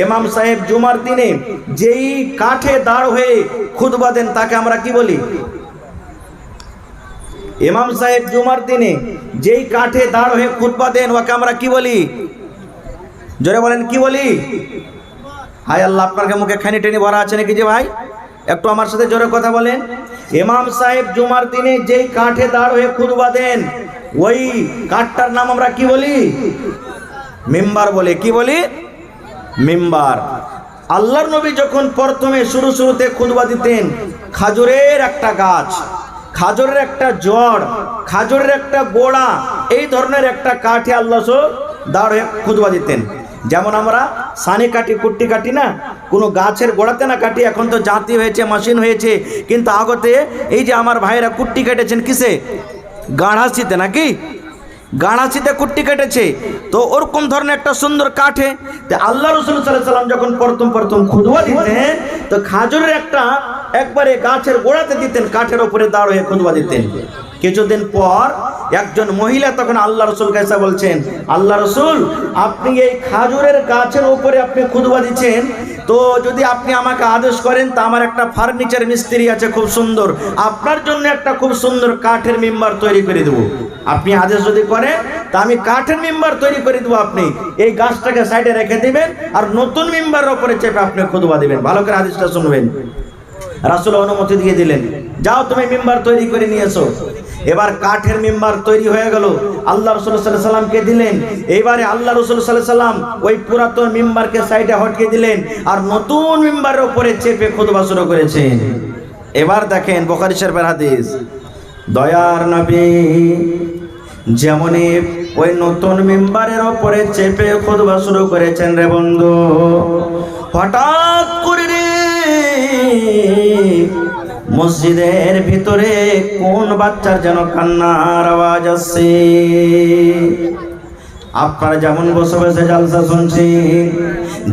ইমাম সাহেব জুমার দিনে যেই কাঠে দাঁড় হয়ে খুতবা দেন তাকে আমরা কি বলি? ইমাম সাহেব জুমার দিনে যেই কাঠে দাঁড় হয়ে খুতবা দেন ওকে আমরা কি বলি? জোরে বলেন, কি বলি? হায় আল্লাহ, আপনার মুখে খানি টেনে ভরা আছে নাকি যে ভাই? একটু আমার সাথে জোরে কথা বলেন। ইমাম সাহেব জুমার দিনে যেই কাঠে দাঁড় হয়ে খুতবা দেন ওই কাঠটার নাম আমরা কি বলি? মিম্বার বলে। কি বলি? মিম্বার। আল্লাহর নবী যখন প্রথমে শুরুতে খুতবা দিতেন, খাজুরের একটা গাছ, খাজুরের একটা জড়, খাজুরের একটা গোড়া, এই ধরনের একটা কাঠে আল্লাহ দাঁড় হয়ে খুতবা দিতেন। যেমন আমরা সানি কাটি, কুট্টি কাটি না, কোনো গাছের গোড়াতে না কাটি, এখন তো জাতি হয়েছে, মেশিন হয়েছে, কিন্তু আগতে এই যে আমার ভাইরা কুট্টি কেটেছেন কিসে? গাঁড়াচিতে নাকি? গাঁড়াচিতে কুট্টি কেটেছে। তো ওরকম ধরনের একটা সুন্দর কাঠে আল্লাহ রাসূল সাল্লাল্লাহু আলাইহি ওয়াসাল্লাম যখন প্রথম খুতবা দিতেন তো খাজুরের একটা একবারে গাছের গোড়াতে দিতেন, কাঠের উপরে দাঁড় হয়ে খুতবা দিতেন। কিছুদিন পর একজন মহিলা তখন আল্লাহ রাসূলকে এসে বলছেন, আল্লাহ রাসূল, আপনি এই খাজুরের গাছের উপরে আপনি খুতবা দিচ্ছেন, তো যদি আপনি আমাকে আদেশ করেন তা আমার একটা ফার্নিচার মিস্ত্রি আছে খুব সুন্দর, আপনার জন্য একটা খুব সুন্দর কাঠের মিম্বার তৈরি করে দেবো। আপনি আদেশ যদি করেন তা আমি কাঠের মিম্বার তৈরি করে দেবো, আপনি এই গাছটাকে সাইডে রেখে দিবেন আর নতুন মিম্বারের উপরে চেপে আপনি খুতবা দিবেন। ভালো করে আদেশটা শুনবেন। রাসূল অনুমতি দিয়ে দিলেন, যাও তুমি মিম্বার তৈরি করে নিয়ে এসো। এবার কাঠের মিম্বার তৈরি হয়ে গেল, আল্লাহ রাসূল সাল্লাল্লাহু আলাইহি সাল্লামকে দিলেন। এইবারে আল্লাহ রাসূল সাল্লাল্লাহু আলাইহি সাল্লাম ওই পুরাতন মিম্বারকে সাইডে হটকে দিলেন আর নতুন মিম্বারের উপরে চেপে খুতবা শুরু করেছেন। এবার দেখেন বুখারী শরীফের হাদিস, দয়ার নবী যেমনই ওই নতুন মিম্বারের উপরে চেপে খুতবা শুরু করেছেন রে বন্ধু, হঠাৎ করে মসজিদের ভিতরে কোন বাচ্চার যেন কান্নার আওয়াজ আসছে। আপনারা যেমন বসে বসে জালসা শুনছেন,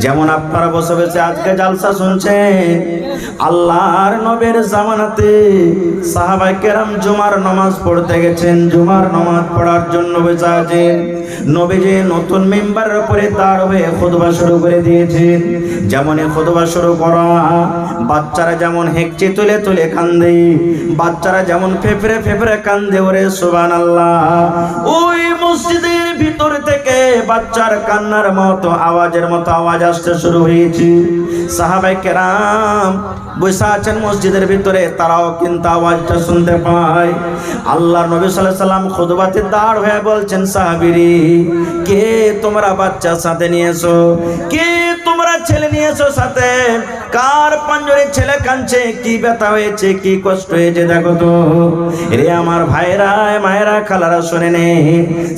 যেমন আপনারা বসে বসে আজকে জালসা শুনছেন, আল্লাহর নবীর জামানাতে সাহাবায়ে কেরাম জুমার নামাজ পড়তে গেছেন, জুমার নামাজ পড়ার জন্য বসে আছেন। নবীজি নতুন মিম্বারের উপরে দাঁড় হয়ে খুতবা শুরু করে দিয়েছেন। যেমনই খুতবা শুরু করা, বাচ্চারা যেমন হেঁকচি তুলে তুলে কান্দে, বাচ্চারা যেমন ফেফড়ে ফেফড়ে কান্দে, ওরে সুবহানাল্লাহ, ওই মসজিদের ভিতর থেকে বাচ্চার কান্নার মতো আওয়াজের মতো আওয়াজ আসতে শুরু হয়েছে। সাহাবায়ে কেরাম বসে আছেন মসজিদের ভিতরে, তারাও কিন্তু আওয়াজটা শুনতে পায়। আল্লাহর নবী সাল্লাল্লাহু আলাইহি সাল্লাম খুতবাতে দাঁড় হয়ে বলছেন, সাহাবীরা, কে তোমরা বাচ্চা সাথে নিয়েছো? কে তোমরা ছেলে নিয়েছো সাথে? কার পাঞ্জরে ছেলে কাঁদছে? কি ব্যথা হয়েছে? কি কষ্ট হয়েছে? দেখো তো রে আমার ভাইরা, মায়েরা, খালারা, শুনে নে।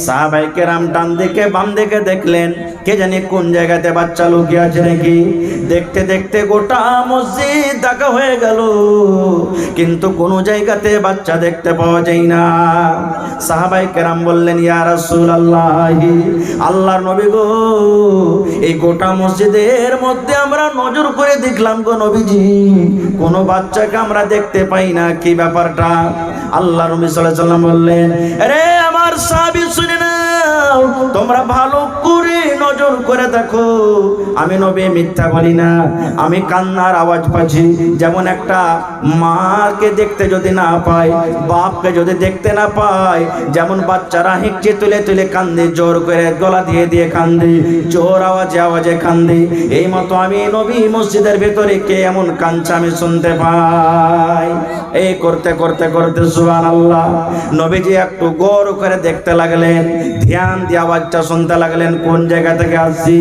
সাহাবায়ে কেরাম ডান দিকে বাম দিকে দেখলেন, কে জানি কোন জায়গাতে বাচ্চা লুকিয়ে আছে নাকি। দেখতে দেখতে গোটা মসজিদ দেখা হয়ে গেল, কিন্তু কোনো জায়গাতে বাচ্চা দেখতে পাওয়া যায় না। সাহাবায়ে কেরাম বললেন, ইয়া রাসূলুল্লাহ, আল্লাহর নবী গো, এই গোটা মসজিদের মধ্যে আমরা নজর করে দেখলাম গো নবীজি, কোনো বাচ্চাকে আমরা দেখতে পাই না, কি ব্যাপারটা? আল্লাহর নবী সাল্লাল্লাহু আলাইহি ওয়াসাল্লাম বললেন, আরে আমার সাহাবী শুনে নাও, তোমরা ভালো করে নজর করে দেখো, আমি নবী মিথ্যা বলি না, আমি কান্নার আওয়াজ পাচ্ছি। যেমন একটা মাকে দেখতে যদি না পায়, বাপকে যদি দেখতে না পায়, যেমন বাচ্চারা হেঁকচে তুলে তুলে কান্দে, জোর করে গলা দিয়ে দিয়ে কান্দে, জোর আওয়াজে আওয়াজে কান্দে, এই মতো আমি নবী মসজিদের ভিতরে কে এমন কাঁদছে আমি শুনতে পাই। এই করতে করতে করতে সুবহানাল্লাহ, নবীজি একটু গৌর করে দেখতে লাগলেন, ধ্যান দিয়ে আওয়াজটা শুনতে লাগলেন কোন জায়গা থেকে আসছি।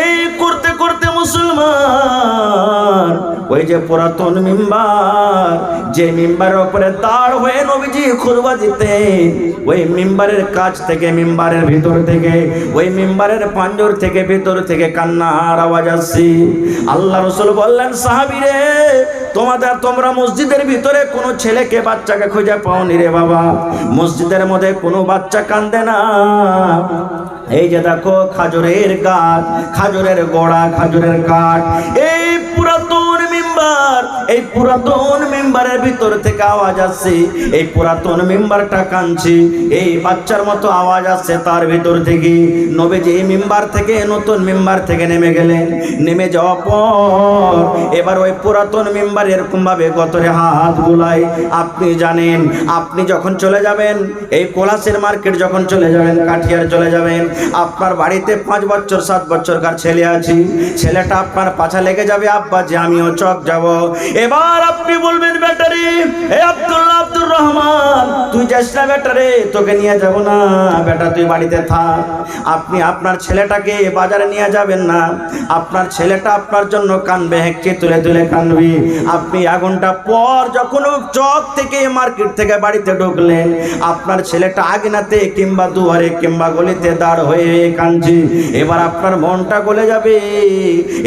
এই করতে করতে মুসলমান ওই যে পুরাতন মিম্বার, যে মিম্বারের উপরে দাঁড় হয়ে নবীজি খুতবা দিতেন, ওই মিম্বারের কাছ থেকে, মিম্বারের ভিতর থেকে, ওই মিম্বারের পাঞ্জর থেকে ভিতর থেকে কান্নার আওয়াজ আসছে। আল্লাহ রাসূল বললেন, সাহাবীরে, তোমরা মসজিদের ভিতরে কোনো ছেলেকে বাচ্চাকে খুঁজে পাওনি রে বাবা? মসজিদের মধ্যে কোনো বাচ্চা কান্দে না। এই যে দেখো খাজুরের গাছ, খাজুরের গোড়া, খাজুরের কাঠ, এই পুরাতন মিম্বার, এই পুরাতন মেম্বারের ভিতর থেকে আওয়াজ আসছে, এই পুরাতন মেম্বারটা কাঁদছে, এই বাচ্চার মতো আওয়াজ আসছে তার ভিতর থেকে। নবীজি এই মেম্বার থেকে নতুন মেম্বার থেকে নেমে গেলেন। নেমে যাওয়ার পর এবার ওই পুরাতন মেম্বার এরকম ভাবে গতরে হাত বুলায়। আপনি জানেন, আপনি যখন চলে যাবেন, এই কোলাসের মার্কেট যখন চলে যাবেন, কাঠিয়ার চলে যাবেন, আপনার বাড়িতে 5 বছর 7 বছরকার ছেলে আছে, ছেলেটা আপনার পাছা লেগে যাবে, আব্বা যে আমিও চক যাব। এবার আপনি বলবেন, বেটারে এ আব্দুল্লাহ আব্দুর রহমান, তুই যাস না বেটারে, তোকে নিয়ে যাব না, বেটা তুই বাড়িতে থাক। আপনি আপনার ছেলেটাকে বাজারে নিয়ে যাবেন না, আপনার ছেলেটা আপনার জন্য কানবে, হেঁকে তুলে তুলে কানবি। আপনি 1 ঘন্টা পর যখন চক থেকে মার্কেট থেকে বাড়িতে ঢুকলেন, আপনার ছেলেটা আগিনাতে কিংবা দুয়ারে কিংবা গলিতে দাঁড় হয়ে কাঁদছে। এবার আপনার মনটা গলে যাবে,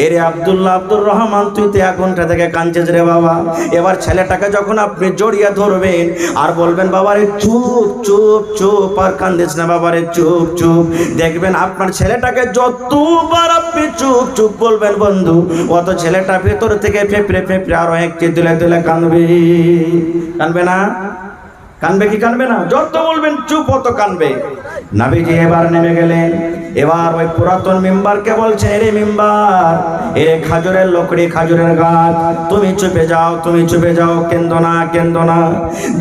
এরে আব্দুল্লাহ আব্দুর রহমান, তুই তো 1 ঘন্টা থেকে কাঁদছিস রে বাবা। এবার ছেলেটাকে যখন আপনি জড়িয়ে ধরবেন আর বলবেন, বাবারে চুপ চুপ চুপ, আর কান্দিস না বাবারে, চুপ চুপ। দেখবেন আপনার ছেলেটাকে যতবার আপনি চুপ চুপ বলবেন বন্ধু, অত ছেলেটা ভেতর থেকে ফেপড়ে ফেপড়ে আরো একটি তুলে তুলে কাঁদবে। কাঁদবে না? কানবে কি কানবে না? যত বলবেন চুপ অত কানবে। নবীজি এবার নেমে গেলেন। এবার ওই পুরাতন মেম্বারকে বলছেন, এরে মেম্বার, এ খাজুরের লোকড়ি, খাজুরের গাছ, তুমি চুপে যাও, তুমি চুপে যাও, কেন্দো না, কেন্দো না।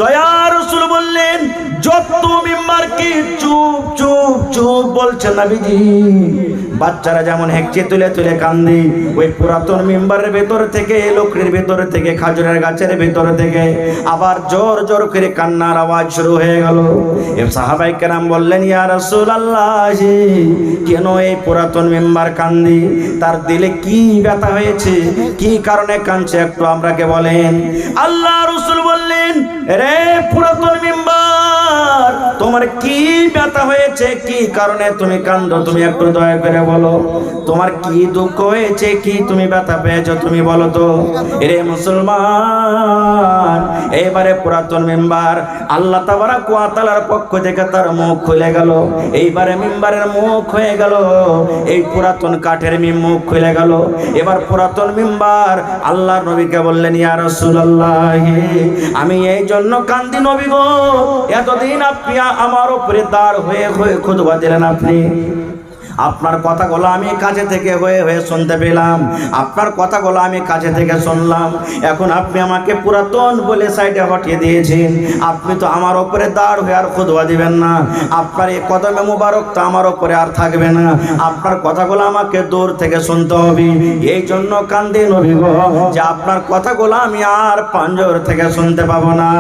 দয়ার রাসূল বললেন, যত মেম্বার কি চুপ চুপ চুপ বলছে নবীজি, বাচ্চারা যেমন হেঁচে তুলে তুলে কান্দে, ওই পুরাতন মেম্বারের ভেতর থেকে, লোকড়ির ভেতর থেকে, খাজুরের গাছের ভেতর থেকে আবার জোর জোর করে কান্নার আওয়াজ শুরু হয়ে গেল। সাহাবায়ে কেরাম বললেন, ইয়া রাসূলুল্লাহ, কেন এই পুরাতন মেম্বার কান্দে? তার দিলে কি ব্যথা হয়েছে? কি কারণে কাঁদছে একটু আমরাকে বলেন। আল্লাহ রাসূল বললেন, রে পুরাতন মেম্বার, তোমার কি ব্যথা হয়েছে? কি কারণে তুমি কাঁদো? তুমি একটু দয়া করে বলো, তোমার কি দুঃখ হয়েছে? কি তুমি ব্যথা পেয়েছো? তুমি বলো তো। রে মুসলমান, এবারে পুরাতন মেম্বার আল্লাহ তাবারক ওয়া তাআলার পক্ষ থেকে তার মুখ খুলে গেল। এইবারে মেম্বারের মুখ হয়ে গেল, এই পুরাতন কাঠের মুখ খুলে গেল। এবার পুরাতন মেম্বার আল্লাহর নবীকে বললেন, ইয়া রাসূলুল্লাহ, আমি এই জন্য কান্দি নবী গো, এতদিন আপনি আমার উপরে দাঁড় হয়ে হয়ে খুতবা দিলেন, আপনি আপনার কথাগুলো আমি কাছে থেকে হয়ে হয়ে শুনতে পেলাম, আপনার কথাগুলো আমি কাছে থেকে শুনলাম। এখন আপনি আমাকে পুরাতন বলে সাইডে হটিয়ে দিয়েছেন, আপনি তো আমার উপরে দাঁড় হয়ে আর খুতবা দিবেন না, আপনার এই কদমে মুবারক তো আমার উপরে আর থাকবে না, আপনার কথাগুলো আমাকে দূর থেকে শুনতে হবে। এই জন্য কান্দি নবী গো, যে আপনার কথাগুলো আমি আর পাঞ্জর থেকে শুনতে পাবো না।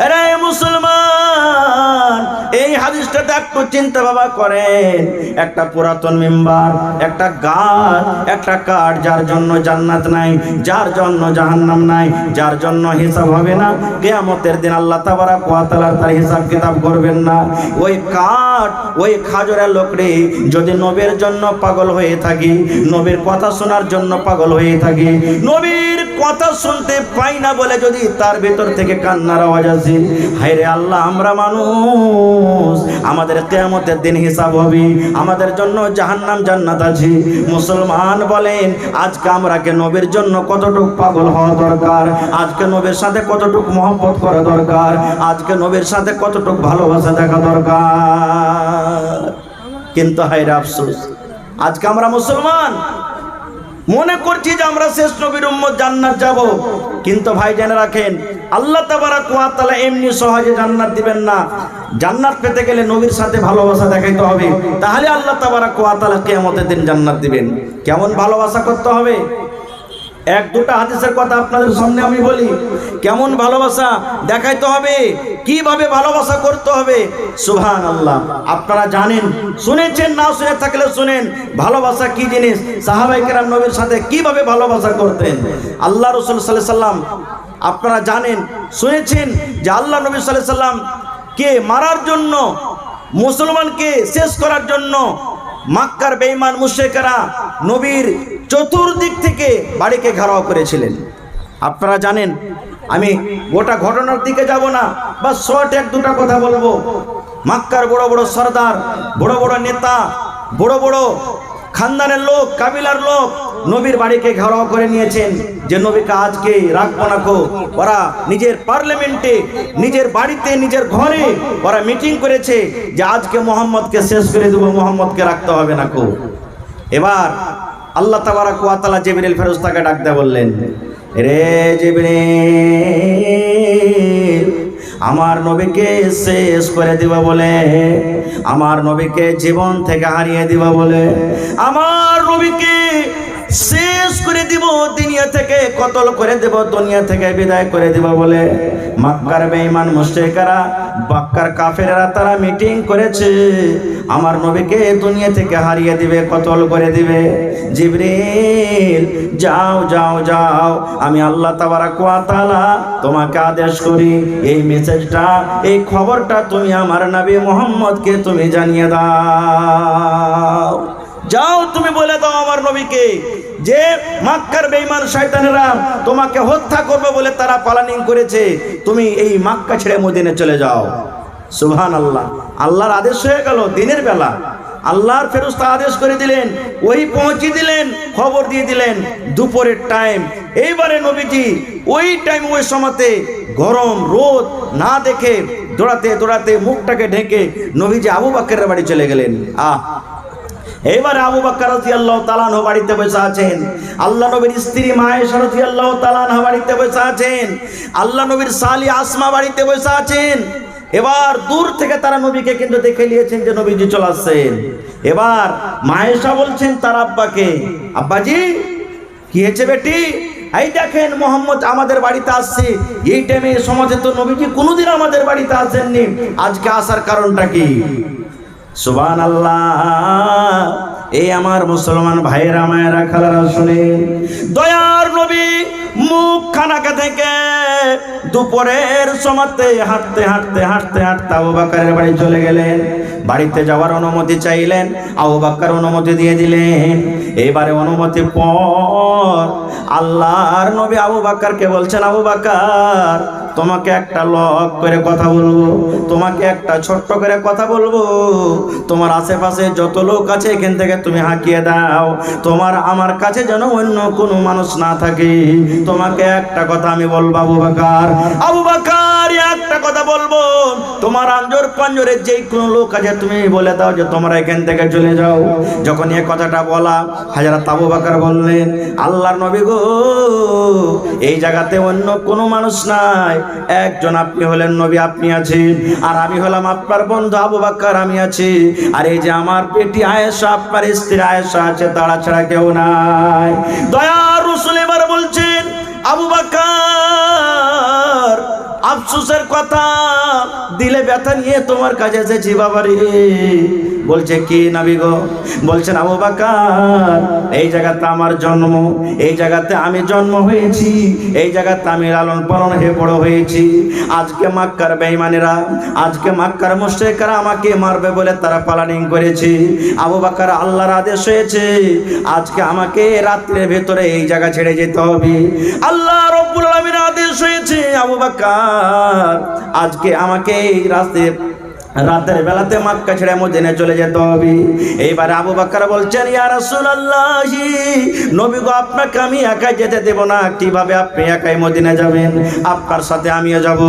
আরে মুসলমান, এই হাদিসটাতে একটু চিন্তা ভাবনা করেন। একটা পুরাতন মেম্বার, একটা গাছ, একটা কাঠ, যার জন্য জান্নাত নাই, যার জন্য জাহান্নাম নাই, যার জন্য হিসাব হবে না কিয়ামতের দিন, আল্লাহ তাবারক ওয়া তাআলা তার হিসাব কিতাব করবেন না। ওই কাঠ, ওই খাজুরের লোকড়ি যদি নবীর জন্য পাগল হয়ে থাকি, নবীর কথা শোনার জন্য পাগল হয়ে থাকি, নবীর কথা শুনতে পাই না বলে যদি তার ভেতর থেকে কান্নার আওয়াজ আসে, হায় রে আল্লাহ, আমরা মানুষ, আমাদের কিয়ামতের দিন হিসাব হবে, আমাদের জন্য জাহান্নাম জান্নাত আছে। মুসলমান বলেন, আজকে আমরাকে নবীর জন্য কতটুকু পাগল হওয়া দরকার, আজকে নবীর সাথে কতটুকু মহব্বত করা দরকার, আজকে নবীর সাথে কতটুকু ভালোবাসা দেখা দরকার। কিন্তু হায় রে আফসোস, আজকে আমরা মুসলমান মনে করছি যে আমরা শেষ নবীর উম্মত, জান্নাত যাব। কিন্তু ভাই জেনে রাখেন, আল্লাহ তাবারক ওয়া তাআলা এমনি সহজে জান্নাত দিবেন না। জান্নাত পেতে গেলে নবীর সাথে ভালোবাসা দেখাইতে হবে, তাহলে আল্লাহ তাবারক ওয়া তাআলা কিয়ামতের দিন জান্নাত দিবেন। কেমন ভালোবাসা করতে হবে? 1-2টা হাদিসের কথা আপনাদের সামনে আমি বলি। কেমন ভালোবাসা দেখাইতে হবে, কিভাবে ভালোবাসা করতে হবে, সুবহানাল্লাহ। আপনারা জানেন, শুনেছেন, না শুনে থাকলে শুনেন, ভালোবাসা কি জিনিস, সাহাবায়ে কেরাম নবীর সাথে কিভাবে ভালোবাসা করতেন। আল্লাহ রাসূল সাল্লাল্লাহু আলাইহি সাল্লাম আপনারা জানেন, শুনেছেন যে আল্লাহ নবী সাল্লাল্লাহু আলাইহি সাল্লাম কে মারার জন্য, মুসলমানকে শেষ করার জন্য মক্কার বেঈমান মুশরিকরা নবীর চতুর্দিক থেকে বাড়িকে ঘেরাও করেছিলেন। আপনারা জানেন, আমি গোটা ঘটনার দিকে যাব না, বা শর্ট 1-2টা কথা বলবো। মক্কার বড় বড় সরদার, বড় বড় নেতা, বড় বড় খানদানের লোক, কাবিলার লোক, নবীর বাড়িকে ঘেরাও করে নিয়েছেন যে নবীকে আজকে রাখবো না কো। ওরা নিজের পার্লামেন্টে, নিজের বাড়িতে, নিজের ঘরে ওরা মিটিং করেছে যে আজকে মোহাম্মদকে শেষ করে দেবো, মোহাম্মদকে রাখতে হবে না কো। এবার আল্লাহ তাবারক ওয়া তাআলা জিবরিল ফেরেশতাকে ডাক দিয়ে বললেন, রে জিবরিল, আমার নবীকে শেষ করে দিবা বলে, আমার নবীকে জীবন থেকে হারিয়ে দিবা বলে, আমার নবীকে শেষ করে দিব, দুনিয়া থেকে কতল করে দেব, দুনিয়া থেকে বিদায় করে দিব বলে মক্কার বেঈমান মুশরিকরা, মক্কার কাফেররা তারা মিটিং করেছে আমার নবীকে দুনিয়া থেকে হারিয়ে দিবে, কতল করে দিবে। জিবরিল যাও যাও যাও, আমি আল্লাহ তাবারক ওয়া তাআলা তোমাকে আদেশ করি, এই মেসেজটা, এই খবরটা তুমি আমার নবী মুহাম্মদকে তুমি জানিয়ে দাও। যাও তুমি বলে দাও আমার নবীকে যে মক্কার বেঈমান শয়তানেরা তোমাকে হত্যা করবে বলে তারা প্ল্যানিং করেছে, তুমি এই মক্কা ছেড়ে মদিনায় চলে যাও। সুবহানাল্লাহ, আল্লাহর আদেশ হয়ে গেল দিনের বেলা। আল্লাহর ফেরেশতা আদেশ করে দিলেন, ওই পৌঁছে দিলেন, খবর দিয়ে দিলেন দুপুরের টাইম। এইবারে নবীজি ওই টাইম, ওই সময়তে গরম রোদ না দেখে দৌড়াতে দৌড়াতে মুখটাকে ঢেকে নবীজি আবু বকরের বাড়ি চলে গেলেন। এবারে আবু বকর রাদিয়াল্লাহু তাআলা আনহু বাড়িতে বসে আছেন, আল্লাহ নবীর স্ত্রী মা আয়েশা রাদিয়াল্লাহু তাআলা আনহা বাড়িতে বসে আছেন, আল্লাহ নবীর শালি আসমা বাড়িতে বসে আছেন। এবার দূর থেকে তারা নবীকে কিন্তু দেখে নিয়েছেন যে নবীজি চলে আসছেন। এবার মা আয়েশা বলছেন তার আব্বাকে, আব্বাজি কি হয়েছে বেটি? এই দেখেন মোহাম্মদ আমাদের বাড়িতে আসছে, এই টাইমে সমাজে তো নবীজি কোনোদিন আমাদের বাড়িতে আসেননি, আজকে আসার কারণটা কি? সুবহানাল্লাহ। এই আমার মুসলমান ভাইয়েরা মায়েরা খালারা শুনে, দয়ার নবী মুখ খানাকা থেকে দুপুরের সময়তে হাঁটতে হাঁটতে হাঁটতে হাঁটতে আবু বকরের বাড়ি চলে গেলেন। বাড়িতে যাওয়ার অনুমতি চাইলেন, আবু বকর অনুমতি দিয়ে দিলেন। এবারে অনুমতি পর আল্লাহর নবী আবু বকরকে বলছেন, আবু বকর তোমাকে একটা লক করে কথা বলবো, তোমাকে একটা ছোট্ট করে কথা বলবো, তোমার আশেপাশে যত লোক আছে এখান থেকে তুমি হাঁকিয়ে দাও, তোমার আমার কাছে যেন অন্য কোনো মানুষ না থাকে। তোমাকে একটা কথা আমি বলবো আবু বকর, আবু বকর একটা কথা বলবো, তোমার আঞ্জর পাঞ্জরে যে কোনো লোক আছে তুমি বলে দাও যে তোমরা এখান থেকে চলে যাও। যখন এই কথাটা বলা, হযরত আবু বকর বললেন, আল্লাহর নবী গো, এই জায়গাতে অন্য কোনো মানুষ নাই, একজন আপনি হলেন নবী, আপনি আছেন, আর আমি হলাম আপনার বন্ধু আবু বকর, আমি আছি, আর এই যে আমার পেটি আয়েশা, আপনার স্ত্রী আয়েশা আছে, তারা ছাড়া কেউ নাই। দয়ার রাসূল এবার বলছেন, আবু বকর আফসোসের কথা, দিলে ব্যথা নিয়ে তোমার কাছে এসেছি বাবারে। বলছে কি নবী গো? বলছেন আবু বকর, এই জায়গাতে আমার জন্ম, এই জায়গাতে আমি জন্ম হয়েছি, এই জায়গাতে আমি লালন পালন হয়ে বড় হয়েছি। আজকে মক্কার বেঈমানেরা, আজকে মক্কার মুশরিকরা আমাকে মারবে বলে তারা প্ল্যানিং করেছে। আবু বকর আল্লাহর আদেশ হয়েছে, আজকে আমাকে রাত্রির ভেতরে এই জায়গা ছেড়ে যেতে হবে। আল্লাহ রাব্বুল আলামিনের আদেশ হয়েছে, আবু বকর আজকে আমাকে এই রাতের বেলাতে মক্কা ছেড়ে মদিনায় চলে যেতে হবে। এইবার আবু বকর বলছেন, ইয়া রাসূলুল্লাহ, নবী গো, আপনাকে আমি একাই যেতে দেব না। কিভাবে আপনি একাই মদিনায় যাবেন? আপনার সাথে আমিও যাব।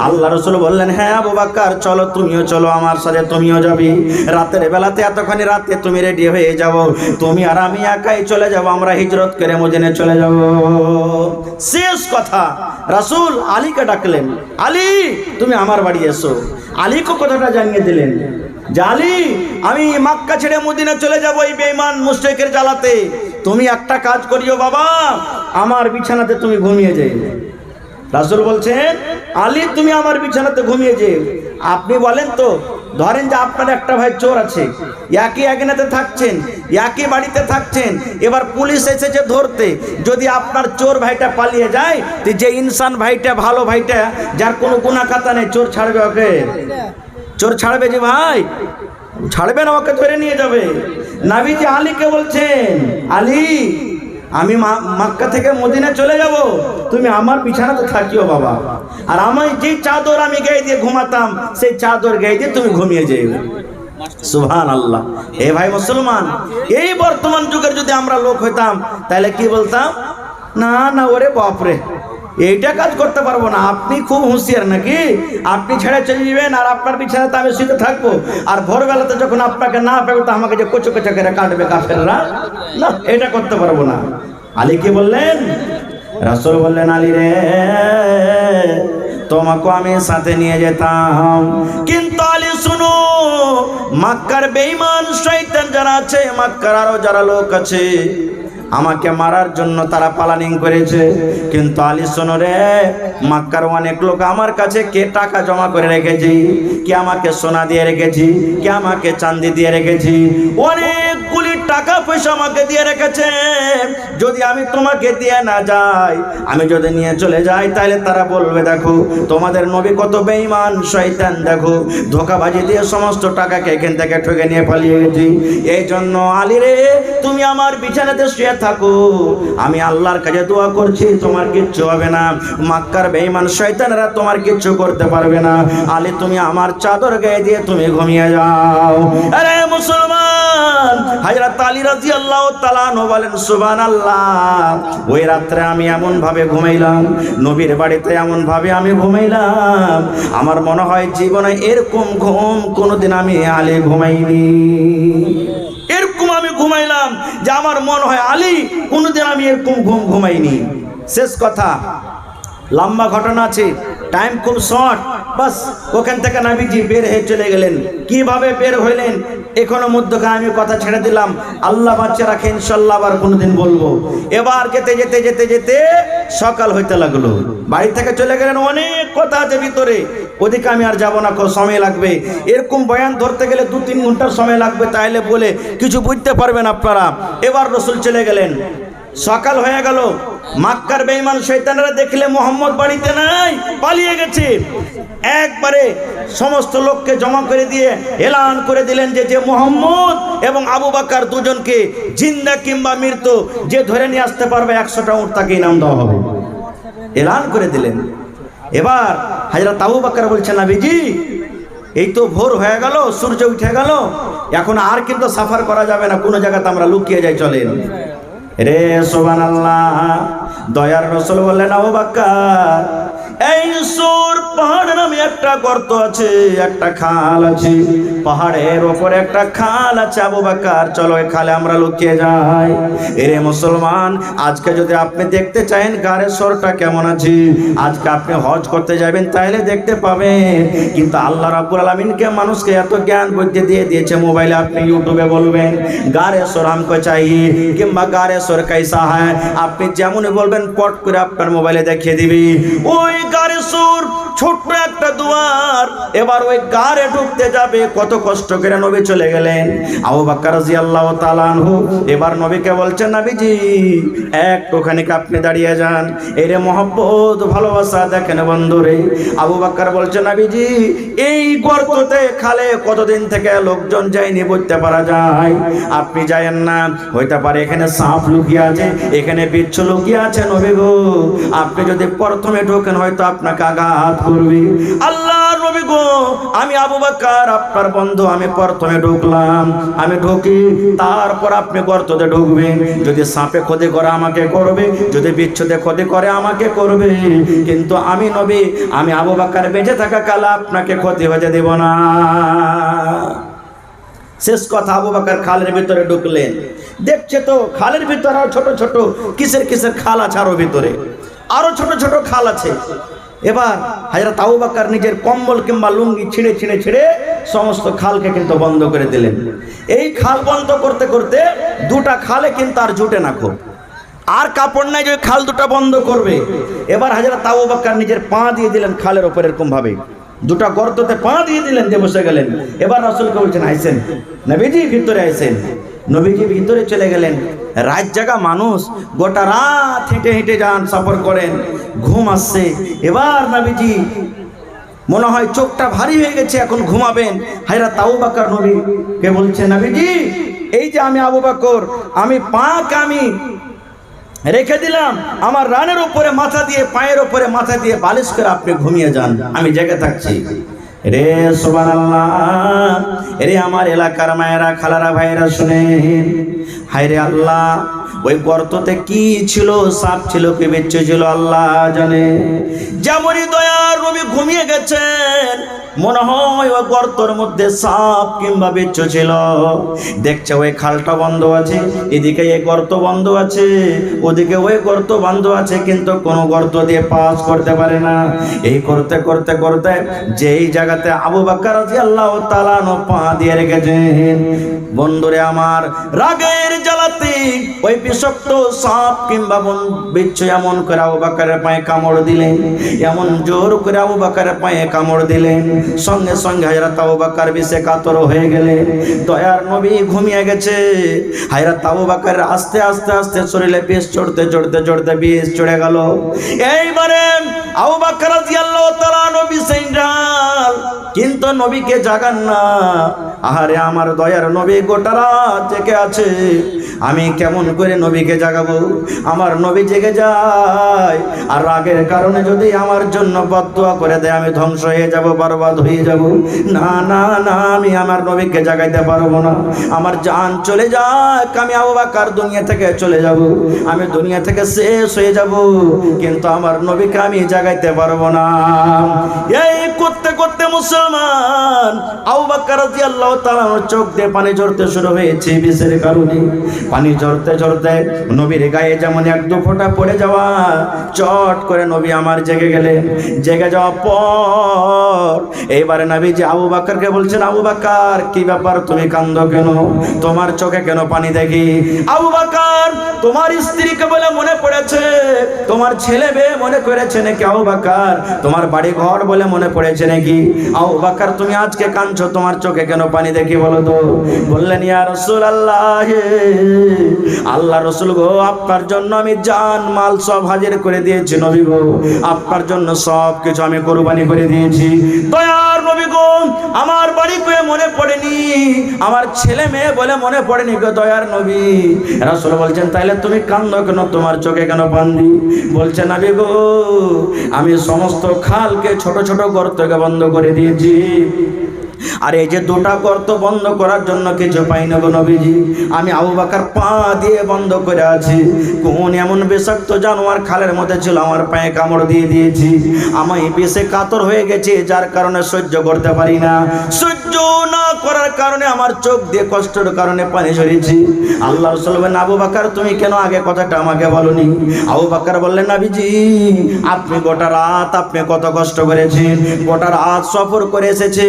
আল্লাহ রাসূল বললেন, হ্যাঁ আবু বকর চলো, তুমিও চলো, আমার সাথে তুমিও যাবি। রাতের বেলাতে এতখানি রাতে তুমি রেডি হয়ে যাও, তুমি আর আমি একাই চলে যাব, আমরা হিজরত করে মদিনায় চলে যাব। শেষ কথা রাসূল আলীকে ডাকলেন, আলী তুমি আমার বাড়ি এসো। আলীকে কথাটা জানিয়ে দিলেন যে আলী, আমি মক্কা ছেড়ে মদিনা চলে যাব এই বেঈমান মুশরিকের জ্বালাতে, তুমি একটা কাজ করিও বাবা, আমার বিছানাতে তুমি ঘুমিয়ে যাও। রাসূল বলছেন, আলী তুমি আমার বিছানাতে ঘুমিয়ে যাও। আপনি বলেন তো, ধরেন যে আপনার একটা ভাই চোর আছে, একই এখানেতে থাকছেন, একই বাড়িতে থাকছেন, এবার পুলিশ এসেছে ধরতে, যদি আপনার চোর ভাইটা পালিয়ে যায়, তো যে ইনসান ভাইটা, ভালো ভাইটা, যার কোনো গুনাহ খাতা নেই, চোর ছাড়বে ওকে? চোর ছাড়বে যে ভাই? ছাড়বে না, ওকে ধরে নিয়ে যাবে। নবীজি আলীকে বলছেন, আলী আমি মক্কা থেকে মদিনা চলে যাব, তুমি আমার বিছানাতে থাকিও বাবা, আর আমি যে চাদর আমি গায়ে দিয়ে ঘুমাতাম সেই চাদর গায়ে দিয়ে তুমি ঘুমিয়ে যাও। সুবহানাল্লাহ। এ ভাই মুসলমান, এই বর্তমান যুগের যদি আমরা লোক হইতাম তাহলে কি বলতাম? না না, ওরে বাপরে, এইটা কাজ করতে পারবো না। আপনি খুব হুঁশিয়ার নাকি? আপনি ছেড়ে চলে যাবেন আর আপনার বিছানাতে আমি শুতে থাকবো, আর ভোরবেলাতে যখন আপনাকে না পাবো তো আমাকে যে কোচো কোচো করে কাটবে কাফেররা। না, এটা করতে পারবো না। আলী কি বললেন? রাসূল বললেন, আলী রে, তোমাকে আমি সাথে নিয়ে যেতাম, কিন্তু আলী শুনো, মক্কার বেঈমান শয়তান যারা আছে, মক্কার আরো যারা লোক আছে, আমাকে মারার জন্য তারা প্ল্যানিং করেছে। কিন্তু আলী শোনো রে, মক্কার অনেক লোক আমার কাছে কে টাকা জমা করে রেখেছি, কে আমাকে সোনা দিয়ে রেখেছি, কে আমাকে চাঁদি দিয়ে রেখেছি, অনেকগুলি টাকা পয়সা আমাকে দিয়ে রেখেছে। যদি আমি তোমাকে দিয়ে না যাই, আমি যদি নিয়ে চলে যাই, তাহলে তারা বলবে দেখো তোমাদের নবী কত বেঈমান শয়তান, দেখো ধোঁকাবাজি দিয়ে সমস্ত টাকাকে এখান থেকে ঠকে নিয়ে পালিয়ে গেছি। এই জন্য আলী রে, তুমি আমার বিছানাতে শুয়ে থাকো, আমি আল্লাহর কাছে দোয়া করছি, তোমার কিচ্ছু হবে না, মক্কার বেঈমান শয়তানরা তোমার কিচ্ছু করতে পারবে না। আলী, তুমি আমার চাদর গায়ে দিয়ে তুমি ঘুমিয়ে যাও। আরে মুসলমান, হযরত আলী রাদিয়াল্লাহু তাআলা আনহু বলেন, সুবহানাল্লাহ, ওই রাত্রে আমি এমন ভাবে ঘুমাইলাম, নবীর বাড়িতে এমন ভাবে আমি ঘুমাইলাম, আমার মনে হয় জীবনে এরকম ঘুম কোনোদিন আমি আলী ঘুমাইনি। এরকম আমি ঘুমাইলাম যে আমার মনে হয় আলী কোনোদিন আমি এরকম ঘুম ঘুমাইনি। শেষ কথা, লম্বা ঘটনা আছে, টাইম খুব শর্ট, বাস ওখান থেকে নবীজি বের হয়ে চলে গেলেন। কিভাবে বের হইলেন এখনো মধ্যে আমি কথা ছেড়ে দিলাম, আল্লাহ বাচ্চা রাখে, ইনশাল্লাহ আবার কোনোদিন বলবো। এবার যেতে যেতে যেতে যেতে সকাল হইতে লাগলো, বাড়ি থেকে চলে গেলেন, অনেক কথা আছে ভিতরে, ওদিকে আমি আর যাবো না, সময় লাগবে, এরকম বয়ান ধরতে গেলে 2-3 ঘন্টার সময় লাগবে, তাইলে বলে কিছু বুঝতে পারবেন আপনারা। এবার রাসূল চলে গেলেন, সকাল হয়ে গেল, মক্কার বেঈমান শয়তানরা দেখলে মুহাম্মদ বাড়িতে নাই, পালিয়ে গেছে। একবারে সমস্ত লোককে জমা করে দিয়ে এলান করে দিলেন যে মুহাম্মদ এবং আবু বকর দুজনকে জিন্দা কিংবা মৃত্যু যে ধরে নিয়ে আসতে পারবে 100টা উট তাকে ইনাম দেওয়া হবে, এলান করে দিলেন। এবার হযরত আবু বকর বলছেন, নবীজি এই তো ভোর হয়ে গেল, সূর্য উঠে গেল, এখন আর কিন্তু সাফার করা যাবে না, কোনো জায়গাতে আমরা লুকিয়ে যাই, চলেন। রে সুবহানাল্লাহ, দয়ার রাসূল বললেন, আবু বকর, এই সূর পাহাড় নামে একটা গর্ত আছে, একটা খাল আছে, পাহাড়ের উপরে একটা খাল আছে, আবু বকর চলো এই খালে আমরা লুকিয়ে যাই। এরে মুসলমান, আজকে যদি আপনি দেখতে চান গারে সরটা কেমন আছে, আজকে আপনি হজ করতে যাবেন তাহলে দেখতে পাবেন, কিন্তু আল্লাহ রাব্বুল আলামিনকে মানুষকে এত জ্ঞান বুদ্ধি দিয়ে দিয়েছে, মোবাইলে আপনি ইউটিউবে বলবেন গারে সর हमको चाहिए কিংবা গারে সর कैसा है, আপনি যেমনই বলবেন পট করে আপনার মোবাইলে দেখিয়ে দিবি ওই গারে সর, ছোট্ট একটা দুয়ার। এবার ওই গারে ঢুকতে যাবে, কত কষ্ট করে নবী চলে গেলেন। আবু বকর রাদিয়াল্লাহু তাআলা আনহু এবার নবীকে বলছেন, নবীজি একটুখানি আপনি দাঁড়িয়ে যান, এরে মহব্বত ভালোবাসা দেখেন বন্ধুরে। আবু বকর বলছেন, নবীজি এই গর্ততে খালে কতদিন থেকে লোকজন যায়নি, বুঝতে পারা যায়, আপনি যায়েন না, হইতে পারে এখানে সাপ লুকিয়ে আছে, এখানে বিচ্ছু লুকিয়ে আছে, নবী গো আপনি যদি প্রথমে ঢোকেন হয়তো আপনাকে আঘাত করবে। আল্লাহ নবী গো, আমি আবু বকর আপনার বন্ধু, আমি প্রথমে ঢুকলাম, আমি ঢুকি, তারপর আপনি গর্ততে ঢুকবেন, যদি সাপে ক্ষতি করে আমাকে করবে, যদি বিচ্ছুতে ক্ষতি করে আমাকে করবে, কিন্তু আমি নবী, আমি আবু বকর বেঁচে থাকা কালে আপনাকে ক্ষতি হতে দেব না। শেষ কথা, আবু বকর খালের ভিতরে ঢুকলেন, দেখছে তো খালের ভিতরে ছোট ছোট কিসের কিসের খাল আছে, আরো ভিতরে আরো ছোট ছোট খাল আছে। এবার হযরত আবু বকর নিজের কম্বল কিংবা লুঙ্গি ছিঁড়ে ছিঁড়ে ছিঁড়ে সমস্ত খালকে কিন্তু বন্ধ করে দিলেন। এই খাল বন্ধ করতে করতে দুটা খালে কিন্তু আর জুটে না, খুব আর কাপড় নাই যে খাল দুটা বন্ধ করবে। এবার হযরত আবু বকর নিজের পা দিয়ে দিলেন খালের উপর, এরকম ভাবে দুটা গর্ততে পা দিয়ে দিলেন, দিয়ে বসে গেলেন। এবার রাসূলকে বলছেন, আইসেন নবীজি ভিতরে আইসেন। নবীজি ভিতরে চলে গেলেন। রাত জাগা মানুষ, গোটা রাত হেঁটে হেঁটে যান, সফর করেন, ঘুম আসছে। এবার নবীজি মনে হয় চোখটা ভারী হয়ে গেছে, এখন ঘুমাবেন। হযরত আবু বকর নবীকে বলছেন, নবীজি এই যে আমি আবু বকর, আমি পাকে আমি রেখে দিলাম, আমার রানের উপরে মাথা দিয়ে, পায়ের উপরে মাথা দিয়ে বালিশ করে আপনি ঘুমিয়ে যান, আমি জেগে থাকছি। রে সুবহানাল্লাহ, রে আমার এলাকার মায়েরা, খালারা, ভাইরা শুনেন। হায় রে আল্লাহ, ওই গর্ততে কি ছিল? সাপ ছিল কি বিচ্ছু ছিল আল্লাহ জানে। যেমনই দয়ার নবী ঘুমিয়ে গেছেন, মনে হয় ওই গর্তর মধ্যে সাপ কিংবা বিচ্ছু ছিল। দেখছে ওই খালটা বন্ধ আছে, এদিকে এই গর্ত বন্ধ আছে, ওদিকে ওই গর্ত বন্ধ আছে, কিন্তু কোনো গর্ত দিয়ে পাস করতে পারে না। এই করতে করতে করতে যেই জায়গাতে আবু বকর রাদিয়াল্লাহু তাআলা পা দিয়ে রেখেছেন, বন্ধুরে আমার, রাগের জ্বালাতে ওই বিষাক্ত সাপ কিংবা বিচ্ছু এমন করে আবু বকরের পায়ে কামড় দিলেন, এমন জোর করে আবু বকরের পায়ে কামড় দিলেন, সঙ্গে সঙ্গে হযরত আবু বকর বিষে কাতর হয়ে গেলেন। দয়ার নবী ঘুমিয়ে গেছে, হযরত আবু বকর আস্তে আস্তে আস্তে শরীরে বিষ চড়তে চড়তে চড়তে বিষ চড়ে গেল। এইবারে আবু বকর রাদিয়াল্লাহু তাআলা নবী সেইন্ডাল, কিন্তু নবীকে জাগান না। আহারে আমার দয়ার নবী গোটা রাত জেগে আছে, আমি কেমন করে নবীকে জাগাবো? আমার নবী জেগে যায়, আর রাগের কারণে যদি আমার জন্য বদদুয়া করে দেয়, আমি ধ্বংস হয়ে যাব, বরবাদ হয়ে যাব। না না না, আমি আমার নবীকে জাগাইতে পারবো না। আমার জান চলে যাক, আমি আবু বকর দুনিয়া থেকে চলে যাব, আমি দুনিয়া থেকে শেষ হয়ে যাব, কিন্তু আমার নবীকে আমি জাগাইতে পারবো না। এই করতে করতে মুসলমান আবু বকর রাদিয়াল্লাহু তাআলা চোখ দিয়ে পানি ঝরতে শুরু হয়েছে বিষের কারণে। পানি ঝরতে ঝরতে নবীর গায়ে যেমন এক দু ফোঁটা পড়ে যাওয়া, চট করে নবী আমার জেগে গেলেন। জেগে যাওয়ার পর এইবারে নবীজি আবু বকরকে বলছেন, আবু বকর কি ব্যাপার, তুমি কাঁদো কেন? তোমার চোখে কেন পানি দেখি? আবু বকর, তোমার স্ত্রীকে বলে মনে পড়েছে, তোমার ছেলে মেয়ে মনে করেছে নাকি? আবু বকর, তোমার বাড়ি ঘর বলে মনে পড়েছে নাকি? আবু বকর, তুমি আজকে কাঁদছো, তোমার চোখে কেন পানি দেখি বলো তো? বললেন, ইয়া রাসূলুল্লাহ, আল্লাহ রাসূল গো, আপনার জন্য আমি জান মাল সব হাজির করে দিয়েছি নবী গো, আপনার জন্য সব কিছু আমি কুরবানি করে দিয়েছি। দয়ার নবী গো, আমার বাড়ি করে মনে পড়েনি, আমার ছেলে মেয়ে বলে মনে পড়েনি গো দয়ার নবী। রাসূল বলছেন, তাইলে তুমি কাঁদো কেন, তোমার চোখে কেন পানি? বলছেন, নবী গো, আমি সমস্ত খালকে ছোট ছোট গর্তকে বন্ধ করে দিয়েছি, আর এই যে দুটা গর্ত বন্ধ করার জন্য কিছু পাই না গো নবীজি, আমি আবু বকর পা দিয়ে বন্ধ করে আছি। কোন এমন বিষাক্ত জানোয়ার খালের মধ্যে ছিল, আমার পায়ে কামড় দিয়ে দিয়েছি, আমি বিষে কাতর হয়ে গেছি, যার কারণে সহ্য করতে পারি না। সহ্য না করার কারণে আমার চোখ দিয়ে কষ্টের কারণে পানি ঝরেছি। আল্লাহ রাসূল বলেন, আবু বকর, তুমি কেন আগে কথাটা আমাকে বলনি? আবু বকর বললেন, নবীজি, আপনি গোটা রাত আপনি কত কষ্ট করেছেন, গোটা রাত সফর করে এসেছে,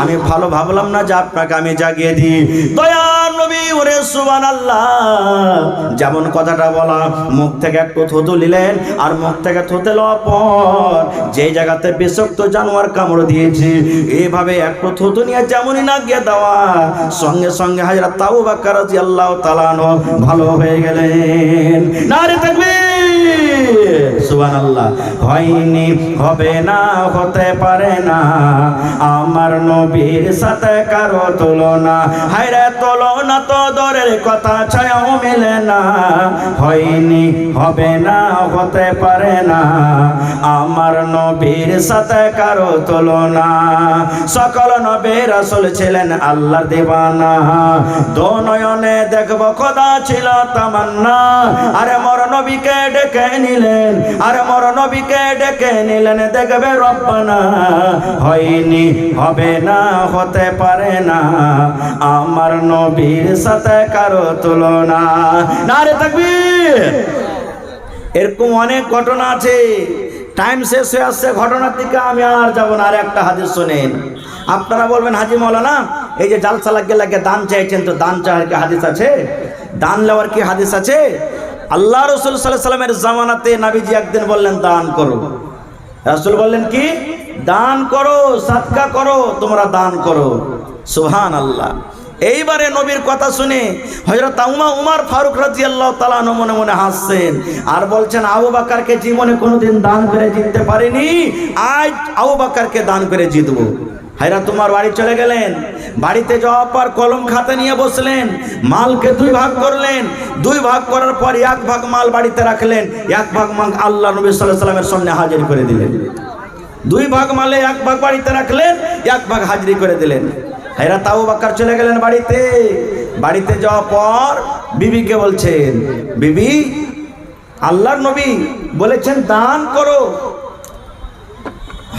আমি ভালো ভাবলাম না যে আপনাকে আমি জাগিয়ে দিই। দয়ার নবী, ওরে সুবহানাল্লাহ, যেমন কথাটা বলা, মুখ থেকে একটু থুতু নিলেন, আর মুখ থেকে থুতে লওয়ার পর যে জায়গাতে বিষাক্ত জানোয়ার কামড় দিয়েছে, এইভাবে একটু থুতু নিয়ে যেমনই না গিয়ে দেওয়া, সঙ্গে সঙ্গে হযরত আবু বকর রাদিয়াল্লাহু তাআলা ভালো হয়ে গেলেন। নারে তাকবীর, সুবহানাল্লাহ। হয়নি, হবে না, হতে পারে না, আমার নবীর সাথে কারো তুলনা, হায়রে তুলনা তো দূরের কথা, ছায়াও মেলে না। হয়নি, হবে না, হতে পারে না, আমার নবীর সাথে কারো তুলনা। সকল নবী রাসূল ছিলেন আল্লাহর দিওয়ানা, দো নয়নে দেখব খোদা ছিল তামান্না। আরে মোর নবীকে ডেকে নিলেন, আরে মোর নবীকে ডেকে নিলেন, দেখবে রব্বানা। হয়নি, হবে না, হতে পারে না, আমার নবীর সাথে কারো তুলনা। নারে তাকবীর। এরকম অনেক ঘটনা আছে, টাইম শেষ হয়ে আসছে, ঘটনার দিকে আমি আর যাব না। আর একটা হাদিস শোনেন। আপনারা বলবেন, হাজি মাওলানা, এই যে জালসা লাগে দান চাইছেন, তো দান চাওয়ার কি হাদিস আছে? দান নেওয়ার কি হাদিস আছে? আল্লাহ রাসূল সাল্লাল্লাহু আলাইহি সাল্লামের জামানাতে নবীজি একদিন বললেন, দান করো। রাসূল বললেন কি? দান করো, সাদকা করো, তোমরা দান করো। সুবহানাল্লাহ। এইবারে নবীর কথা শুনে হযরত উমর ফারুক রাদিয়াল্লাহু তাআলা আনহু মনে মনে হাসছেন, আর বলছেন, আবু বকরকে জীবনে কোনোদিন দান করে জিততে পারিনি, আজ আবু বকরকে দান করে জিতবো। হযরত উমর বাড়ি চলে গেলেন। বাড়িতে যাওয়ার পর কলম খাতা নিয়ে বসলেন, মালকে দুই ভাগ করলেন। দুই ভাগ করার পর এক ভাগ মাল বাড়িতে রাখলেন, এক ভাগ মাল আল্লাহ নবী সাল্লাল্লাহু আলাইহি সাল্লামের সামনে হাজির করে দিলেন। দুই ভাগ মালে এক ভাগ বাড়িতে রাখলেন, এক ভাগ হাজিরি করে দিলেন। হযরত আবু বকর চলে গেলেন বাড়িতে। বাড়িতে যাওয়ার পর বিবিকে বলছেন, বিবি, আল্লাহর নবী বলেছেন দান করো।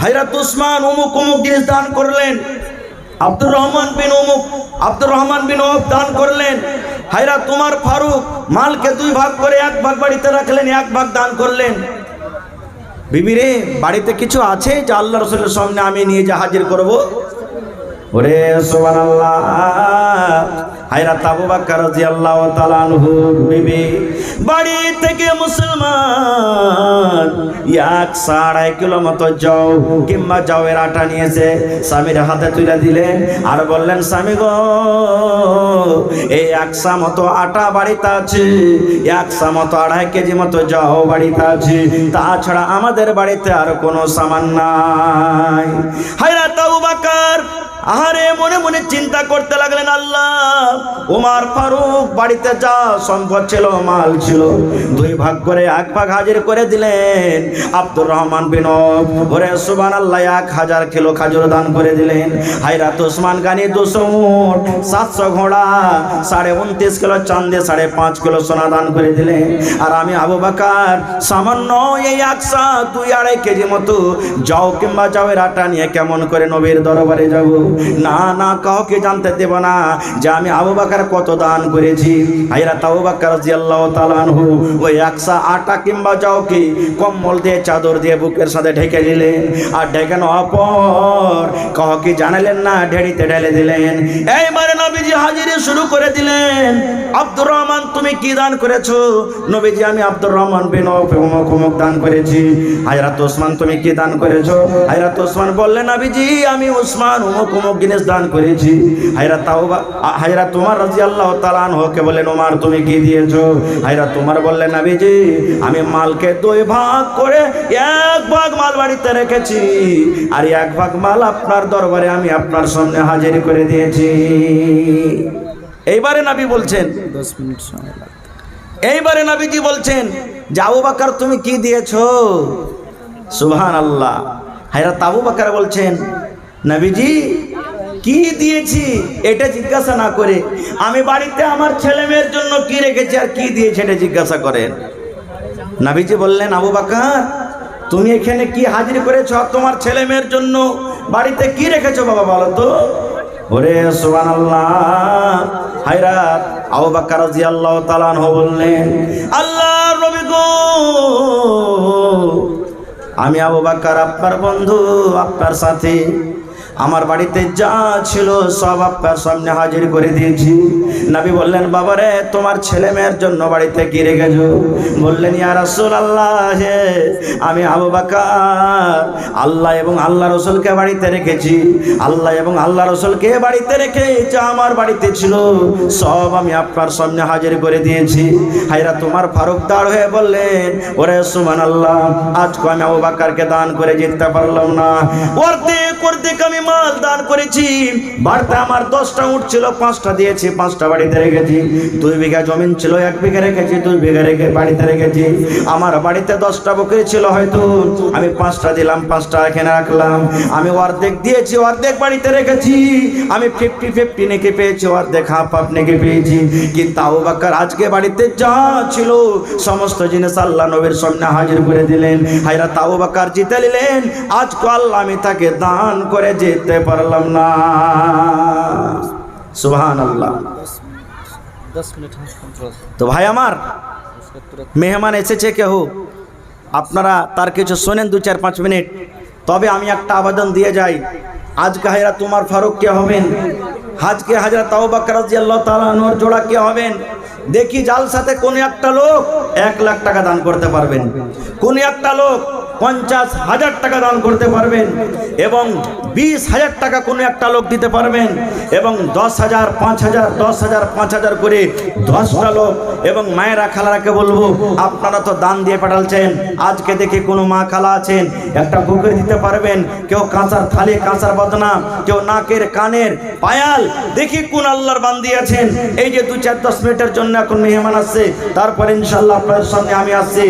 হযরত উসমান অমুক অমুক জিনিস দান করলেন, আব্দুর রহমান বিন আওফ দান করলেন, হযরত উমর ফারুক মালকে দুই ভাগ করে এক ভাগ বাড়িতে রাখলেন, এক ভাগ দান করলেন। বিবি রে, বাড়িতে কিছু আছে যা আল্লাহ রাসূলের সামনে আমি নিয়ে যা হাজির করব? ওরে সুবহানাল্লাহ, হযরত আবু বকর রাদিয়াল্লাহু তাআলা আনহু বিবি বাড়ি থেকে মুসলমান 1.5 কিলো মতো যাও কিংবা যাওয়ের আটা নিয়েছে, স্বামীর হাতে তুলে দিলেন আর বললেন, স্বামী গো, এই 1 মতো আটা বাড়িতে আছে, 1 মতো 2.5 কেজি মতো যাও বাড়িতে আছে, তাছাড়া আমাদের বাড়িতে আর কোনো সামান নাই। হযরত আবু বকর আহারে মনে মনে চিন্তা করতে লাগলেন, আল্লাহ, ওমর ফারুক বাড়িতে যা সম্পদ ছিল, মাল ছিল, দুই ভাগ করে এক ভাগ হাজির করে দিলেন। আব্দুর রহমান বিন আওফ ওরে সুবহানাল্লাহ 1000 কিলো খাজুর দান করে দিলেন। হযরত উসমান গানি 200 উট, 700 ঘোড়া, 29.5 কিলো চাঁদে 5.5 কিলো সোনা দান করে দিলেন। আর আমি আবু বকর সামান্য এই 2.5 কেজি মতো যাও কিংবা যাওয়ের আটা নিয়ে কেমন করে নবীর দরবারে যাব? না না, কাউকে জানতে দেব না যে আমি আবু বকর কত দান করেছি। হযরত আবু বকর রাদিয়াল্লাহু তাআলা আনহু ওই 100 আটা কিংবা যাওকে কম্বল দিয়ে চাদর দিয়ে বুকের সাথে ঢেকে দিলেন। আর ঢেকে নেওয়ার পর কাউকে জানালেন না, ঢেড়িতে ঢেলে দিলেন। এইবারে নবীজি হাজিরি শুরু করে দিলেন। আব্দুর রহমান, তুমি কি দান করেছো? নবীজি, আমি আব্দুর রহমান বিন আওফ অমুক দান করেছি। হযরত ওসমান, তুমি কি দান করেছো? হযরত ওসমান বললেন, নবীজি, আমি ওসমান অমুক জিনিস দান করেছি। হযরত উমর রাদিয়াল্লাহু তাআলা আনহুকে বললেন, উমর, তুমি কি দিয়েছো? হযরত উমর বললেন, নবীজি, আমি মালকে দুই ভাগ করে এক ভাগ মাল বাড়িতে রেখেছি, আর এক ভাগ মাল আপনার দরবারে আমি আপনার সামনে হাজির করে দিয়েছি। এইবারে নবী বলছেন, 10 মিনিট সময় লাগবে। এইবারে নবীজি বলছেন যে আবু বকর, তুমি কি দিয়েছো? সুবহানাল্লাহ। হযরত আবু বকর বলছেন, নবীজি, কি দিয়েছি এটা জিজ্ঞাসা না করে আমি বাড়িতে আমার ছেলে মেয়ের জন্য কি রেখেছি আর কি দিয়েছি এটা জিজ্ঞাসা করেন। নবীজি বললেন, আবু বকর, তুমি এখানে কি হাজির করেছো? তোমার ছেলে মেয়ের জন্য বাড়িতে কি রেখেছো বাবা, বলো তো? ওরে সুবহানাল্লাহ। হযরত আবু বকর রাদিয়াল্লাহু তাআলা আনহু বললেন, আল্লাহর নবী গো, আমি আবু বকর আপনার বন্ধু, আপনার সাথী, আমার বাড়িতে যা ছিল সব আপনার সামনে হাজির করে দিয়েছি। নবী বললেন, বাবারে, তোমার ছেলে মেয়ের জন্য বাড়িতে কি রেখেছো? বললেন, ইয়া রাসূলুল্লাহ, আমি আবু বকর আল্লাহ এবং আল্লাহ রাসূলকে বাড়িতে রেখেছি। আল্লাহ এবং আল্লাহ রাসূলকে বাড়িতে রেখে যা আমার বাড়িতে ছিল সব আমি আপনার সামনে হাজির করে দিয়েছি। হযরত উমর ফারুক দাঁড় হয়ে বললেন, ওরে সুবহানাল্লাহ, আজকে আমি আবু বকরকে দান করে জিততে পারলাম না। অর্ধেক আমি মাল দান করেছি। বাড়িতে আমার 10টা উট ছিল, 5টা দিয়েছি, 5টা বাড়িতে রেখেছি। 2 বিঘা জমিন ছিল, 1 বিঘা রেখেছি, 2 বিঘা রেখে বাড়িতে রেখেছি। আমার বাড়িতে 10টা বকরি ছিল, হয়তো আমি 5টা দিলাম, 5টা এখানে রাখলাম। আমি অর্ধেক দিয়েছি, অর্ধেক বাড়িতে রেখেছি। আমি 50-50 নেকি পেয়েছি, অর্ধেক হাফ নেকি পেয়েছি। কিন্তু আবু বকর আজকে বাড়িতে যা ছিল সমস্ত জিনিস আল্লাহ নবীর সামনে হাজির করে দিলেন। হযরত আবু বকর জিতে নিলেন। আজকে আল্লাহ আমি তাকে দান করে যেতে পারলাম না। সুবহানাল্লাহ। 10 মিনিট। তো ভাই আমার, মেহমান এসেছে কেউ, আপনারা তার কিছু শোনেন 2-4-5 মিনিট। তবে আমি একটা আবেদন দিয়ে যাই, আজকে হযরত উমর ফারুক কে হবেন, আজকে হযরত আবু বকর রাদিয়াল্লাহু তাআলা আনহুর জোড়া কে হবেন? দেখি জালসাতে কোন একটা লোক 1 লাখ টাকা দান করতে পারবেন, কোন একটা লোক 50,000 টাকা দান করতে পারবেন, এবং 20,000 টাকা কোনো একটা লোক দিতে পারবেন, এবং 10,000, 5,000, 10,000, 5,000 করে 10টা লোক। এবং মায়েরা খালারাকে বলবো, আপনারা তো দান দিয়ে পাঠালছেন, আজকে দেখি কোনো মা খালা আছেন, একটা বুকের দিতে পারবেন। কেউ কাঁসার থালি, কাঁসার বদনা, কেউ নাকের কানের পায়াল, দেখি কোন আল্লাহর বান্দি আছেন। এই যে 2-4-10 মিনিটের জন্য এখন মেহমান আসছে, তারপরে ইনশাআল্লাহ আপনাদের সামনে আমি আসছি।